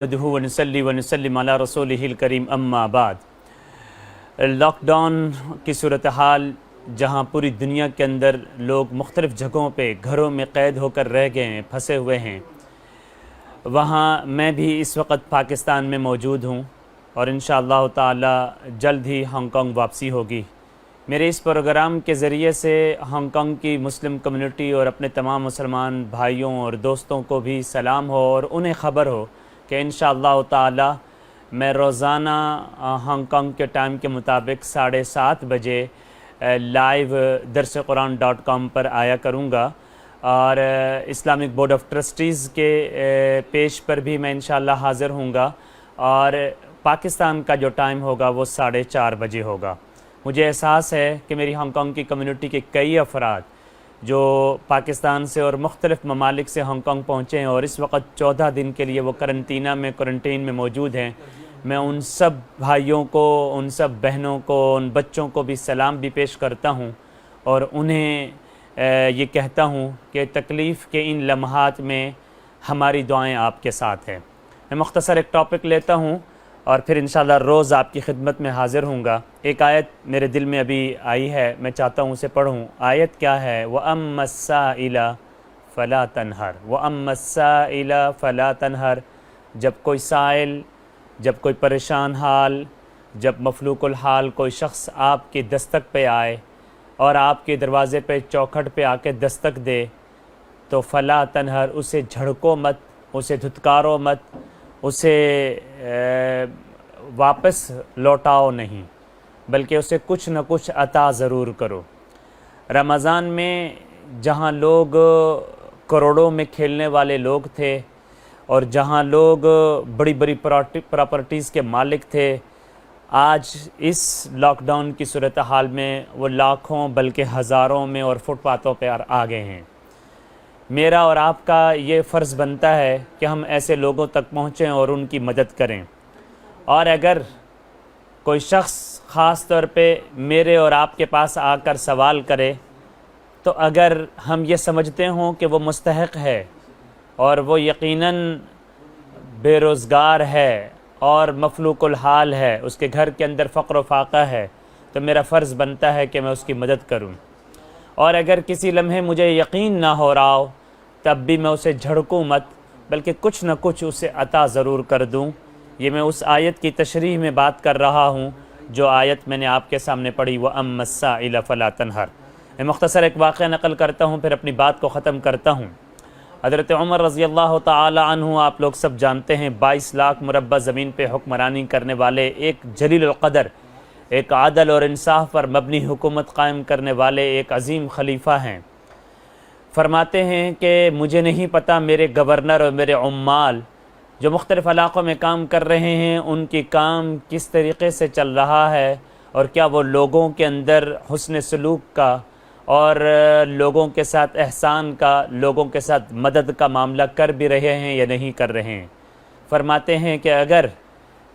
نحمدہ ونصلی ونسلم علی رسولہ الکریم اما بعد۔ لاک ڈاؤن کی صورتحال جہاں پوری دنیا کے اندر لوگ مختلف جگہوں پہ گھروں میں قید ہو کر رہ گئے ہیں، پھنسے ہوئے ہیں، وہاں میں بھی اس وقت پاکستان میں موجود ہوں اور انشاءاللہ تعالی جلد ہی ہانگ کانگ واپسی ہوگی۔ میرے اس پروگرام کے ذریعے سے ہانگ کانگ کی مسلم کمیونٹی اور اپنے تمام مسلمان بھائیوں اور دوستوں کو بھی سلام ہو اور انہیں خبر ہو کہ انشاءاللہ تعالی میں روزانہ ہانگ کانگ کے ٹائم کے مطابق 7:30 بجے لائیو درسقرآن.com پر آیا کروں گا، اور اسلامک بورڈ آف ٹرسٹیز کے پیج پر بھی میں انشاءاللہ حاضر ہوں گا، اور پاکستان کا جو ٹائم ہوگا وہ 4:30 بجے ہوگا۔ مجھے احساس ہے کہ میری ہانگ کانگ کی کمیونٹی کے کئی افراد جو پاکستان سے اور مختلف ممالک سے ہانگ کانگ پہنچے ہیں اور اس وقت 14 دن کے لیے وہ کوارنٹین میں موجود ہیں، میں ان سب بھائیوں کو، ان سب بہنوں کو، ان بچوں کو بھی سلام بھی پیش کرتا ہوں اور انہیں یہ کہتا ہوں کہ تکلیف کے ان لمحات میں ہماری دعائیں آپ کے ساتھ ہیں۔ میں مختصر ایک ٹاپک لیتا ہوں اور پھر انشاءاللہ روز آپ کی خدمت میں حاضر ہوں گا۔ ایک آیت میرے دل میں ابھی آئی ہے، میں چاہتا ہوں اسے پڑھوں۔ آیت کیا ہے؟ وَأَمَّا السَّائِلَ فَلَا تَنْهَرْ وَأَمَّا السَّائِلَ فَلَا تَنْهَرْ۔ جب کوئی سائل، جب کوئی پریشان حال، جب مفلوق الحال کوئی شخص آپ کی دستک پہ آئے اور آپ کے دروازے پہ چوکھٹ پہ آ کے دستک دے تو فلا تنہر، اسے جھڑکو مت، اسے دھتکارو مت، اسے واپس لوٹاؤ نہیں، بلکہ اسے کچھ نہ کچھ عطا ضرور کرو۔ رمضان میں جہاں لوگ کروڑوں میں کھیلنے والے لوگ تھے اور جہاں لوگ بڑی بڑی پراپرٹیز کے مالک تھے، آج اس لاک ڈاؤن کی صورتحال میں وہ لاکھوں بلکہ ہزاروں میں اور فٹ پاتھوں پہ آ گئے ہیں۔ میرا اور آپ کا یہ فرض بنتا ہے کہ ہم ایسے لوگوں تک پہنچیں اور ان کی مدد کریں، اور اگر کوئی شخص خاص طور پہ میرے اور آپ کے پاس آ کر سوال کرے تو اگر ہم یہ سمجھتے ہوں کہ وہ مستحق ہے اور وہ یقیناً بے روزگار ہے اور مفلوق الحال ہے، اس کے گھر کے اندر فقر و فاقہ ہے، تو میرا فرض بنتا ہے کہ میں اس کی مدد کروں، اور اگر کسی لمحے مجھے یقین نہ ہو رہا ہو تب بھی میں اسے جھڑکوں مت، بلکہ کچھ نہ کچھ اسے عطا ضرور کر دوں۔ یہ میں اس آیت کی تشریح میں بات کر رہا ہوں جو آیت میں نے آپ کے سامنے پڑھی، وَأَمَّا السَّائِلَ فَلَا تَنْهَرْ۔ میں مختصر ایک واقعہ نقل کرتا ہوں، پھر اپنی بات کو ختم کرتا ہوں۔ حضرت عمر رضی اللہ تعالی عنہ، آپ لوگ سب جانتے ہیں، 22 لاکھ مربع زمین پہ حکمرانی کرنے والے ایک جلیل القدر، ایک عدل اور انصاف پر مبنی حکومت قائم کرنے والے ایک عظیم خلیفہ ہیں۔ فرماتے ہیں کہ مجھے نہیں پتہ میرے گورنر اور میرے عمال جو مختلف علاقوں میں کام کر رہے ہیں ان کی کام کس طریقے سے چل رہا ہے، اور کیا وہ لوگوں کے اندر حسن سلوک کا اور لوگوں کے ساتھ احسان کا، لوگوں کے ساتھ مدد کا معاملہ کر بھی رہے ہیں یا نہیں کر رہے ہیں۔ فرماتے ہیں کہ اگر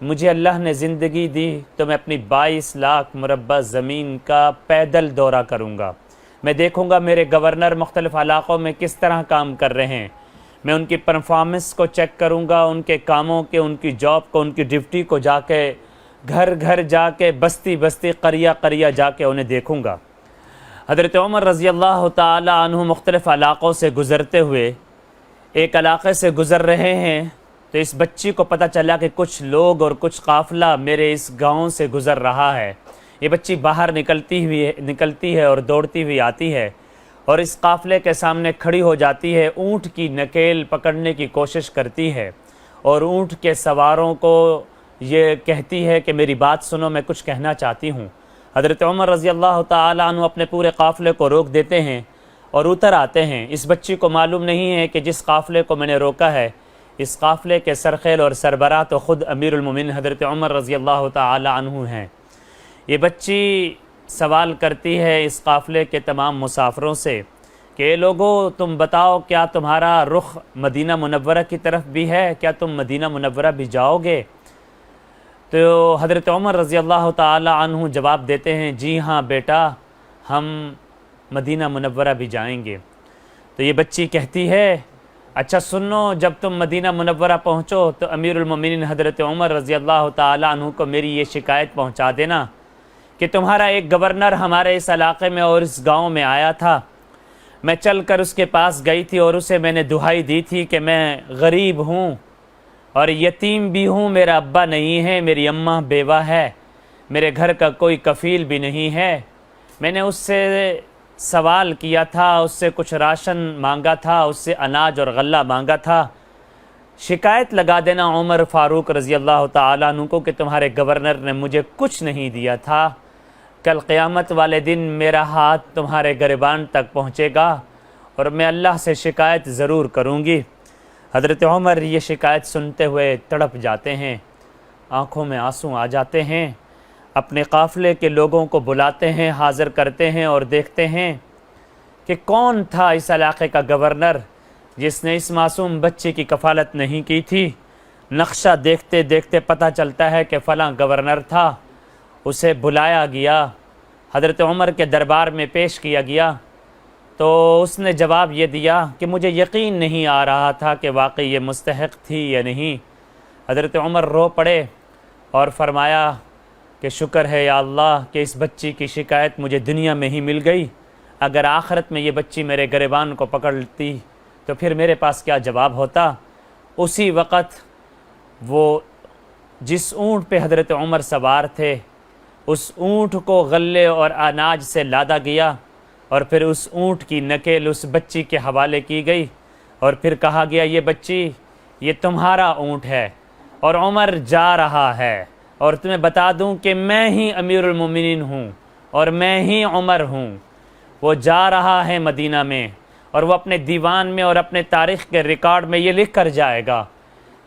مجھے اللہ نے زندگی دی تو میں اپنی 22 لاکھ مربع زمین کا پیدل دورہ کروں گا، میں دیکھوں گا میرے گورنر مختلف علاقوں میں کس طرح کام کر رہے ہیں، میں ان کی پرفارمنس کو چیک کروں گا، ان کے کاموں کے، ان کی جاب کو، ان کی ڈیوٹی کو جا کے گھر گھر جا کے، بستی بستی، قریہ قریہ جا کے انہیں دیکھوں گا۔ حضرت عمر رضی اللہ تعالی عنہ مختلف علاقوں سے گزرتے ہوئے ایک علاقے سے گزر رہے ہیں تو اس بچی کو پتہ چلا کہ کچھ لوگ اور کچھ قافلہ میرے اس گاؤں سے گزر رہا ہے۔ یہ بچی باہر نکلتی ہے اور دوڑتی ہوئی آتی ہے اور اس قافلے کے سامنے کھڑی ہو جاتی ہے، اونٹ کی نکیل پکڑنے کی کوشش کرتی ہے اور اونٹ کے سواروں کو یہ کہتی ہے کہ میری بات سنو، میں کچھ کہنا چاہتی ہوں۔ حضرت عمر رضی اللہ تعالی عنہ اپنے پورے قافلے کو روک دیتے ہیں اور اتر آتے ہیں۔ اس بچی کو معلوم نہیں ہے کہ جس قافلے کو میں نے روکا ہے، اس قافلے کے سرخیل اور سربراہ تو خود امیر المومنین حضرت عمر رضی اللہ تعالی عنہ ہیں۔ یہ بچی سوال کرتی ہے اس قافلے کے تمام مسافروں سے کہ اے لوگو، تم بتاؤ کیا تمہارا رخ مدینہ منورہ کی طرف بھی ہے؟ کیا تم مدینہ منورہ بھی جاؤ گے؟ تو حضرت عمر رضی اللہ تعالی عنہ جواب دیتے ہیں، جی ہاں بیٹا، ہم مدینہ منورہ بھی جائیں گے۔ تو یہ بچی کہتی ہے اچھا سنو، جب تم مدینہ منورہ پہنچو تو امیر المومنین حضرت عمر رضی اللہ تعالیٰ عنہ کو میری یہ شکایت پہنچا دینا کہ تمہارا ایک گورنر ہمارے اس علاقے میں اور اس گاؤں میں آیا تھا۔ میں چل کر اس کے پاس گئی تھی اور اسے میں نے دہائی دی تھی کہ میں غریب ہوں اور یتیم بھی ہوں، میرا ابا نہیں ہے، میری اماں بیوہ ہے، میرے گھر کا کوئی کفیل بھی نہیں ہے۔ میں نے اس سے سوال کیا تھا، اس سے کچھ راشن مانگا تھا، اس سے اناج اور غلہ مانگا تھا۔ شکایت لگا دینا عمر فاروق رضی اللہ تعالیٰ عنہ کو کہ تمہارے گورنر نے مجھے کچھ نہیں دیا تھا۔ کل قیامت والے دن میرا ہاتھ تمہارے گریبان تک پہنچے گا اور میں اللہ سے شکایت ضرور کروں گی۔ حضرت عمر یہ شکایت سنتے ہوئے تڑپ جاتے ہیں، آنکھوں میں آنسو آ جاتے ہیں، اپنے قافلے کے لوگوں کو بلاتے ہیں، حاضر کرتے ہیں اور دیکھتے ہیں کہ کون تھا اس علاقے کا گورنر جس نے اس معصوم بچے کی کفالت نہیں کی تھی۔ نقشہ دیکھتے دیکھتے پتہ چلتا ہے کہ فلاں گورنر تھا۔ اسے بلایا گیا، حضرت عمر کے دربار میں پیش کیا گیا تو اس نے جواب یہ دیا کہ مجھے یقین نہیں آ رہا تھا کہ واقعی یہ مستحق تھی یا نہیں۔ حضرت عمر رو پڑے اور فرمایا کہ شکر ہے یا اللہ کہ اس بچی کی شکایت مجھے دنیا میں ہی مل گئی، اگر آخرت میں یہ بچی میرے گریبان کو پکڑ لیتی تو پھر میرے پاس کیا جواب ہوتا۔ اسی وقت وہ جس اونٹ پہ حضرت عمر سوار تھے اس اونٹ کو غلے اور اناج سے لادا گیا اور پھر اس اونٹ کی نکیل اس بچی کے حوالے کی گئی اور پھر کہا گیا یہ بچی یہ تمہارا اونٹ ہے اور عمر جا رہا ہے، اور تمہیں بتا دوں کہ میں ہی امیر المومنین ہوں اور میں ہی عمر ہوں۔ وہ جا رہا ہے مدینہ میں اور وہ اپنے دیوان میں اور اپنے تاریخ کے ریکارڈ میں یہ لکھ کر جائے گا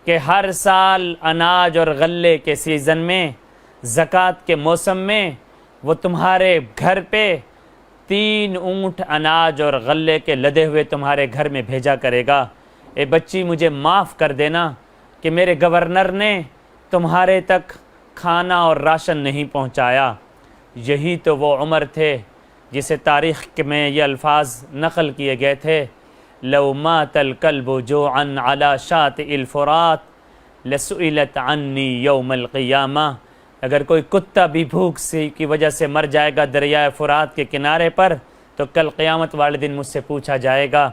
کہ ہر سال اناج اور غلے کے سیزن میں، زکوٰۃ کے موسم میں، وہ تمہارے گھر پہ 3 اونٹ اناج اور غلے کے لدے ہوئے تمہارے گھر میں بھیجا کرے گا۔ اے بچی مجھے معاف کر دینا کہ میرے گورنر نے تمہارے تک کھانا اور راشن نہیں پہنچایا۔ یہی تو وہ عمر تھے جسے تاریخ میں یہ الفاظ نقل کیے گئے تھے، لو مات الکلب جوعا علی شاطئ الفرات لسئلت عنی یوم القیامہ، اگر کوئی کتا بھی بھوک سے کی وجہ سے مر جائے گا دریائے فرات کے کنارے پر تو کل قیامت والے دن مجھ سے پوچھا جائے گا۔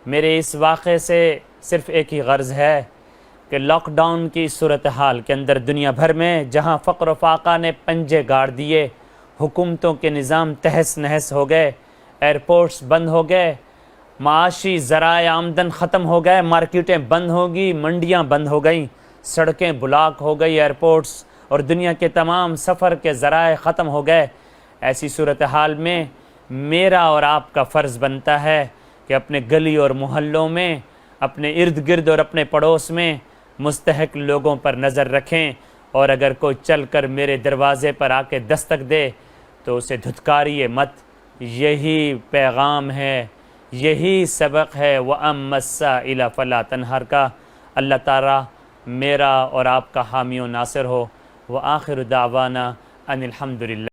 میرے اس واقعے سے صرف ایک ہی غرض ہے کہ لاک ڈاؤن کی صورتحال کے اندر دنیا بھر میں جہاں فقر و فاقہ نے پنجے گاڑ دیے، حکومتوں کے نظام تہس نہس ہو گئے، ایئرپورٹس بند ہو گئے، معاشی ذرائع آمدن ختم ہو گئے، مارکیٹیں بند ہو گئی، منڈیاں بند ہو گئیں، سڑکیں بلاک ہو گئی، ایئرپورٹس اور دنیا کے تمام سفر کے ذرائع ختم ہو گئے۔ ایسی صورتحال میں میرا اور آپ کا فرض بنتا ہے کہ اپنے گلی اور محلوں میں، اپنے ارد گرد اور اپنے پڑوس میں مستحق لوگوں پر نظر رکھیں، اور اگر کوئی چل کر میرے دروازے پر آ کے دستک دے تو اسے دھتکاریے مت۔ یہی پیغام ہے، یہی سبق ہے وَأَمَّا السَّائِلَ فَلَا تَنْهَرْ کا۔ اللہ تعالیٰ میرا اور آپ کا حامی و ناصر ہو۔ وآخر دعوانا ان الحمد للہ۔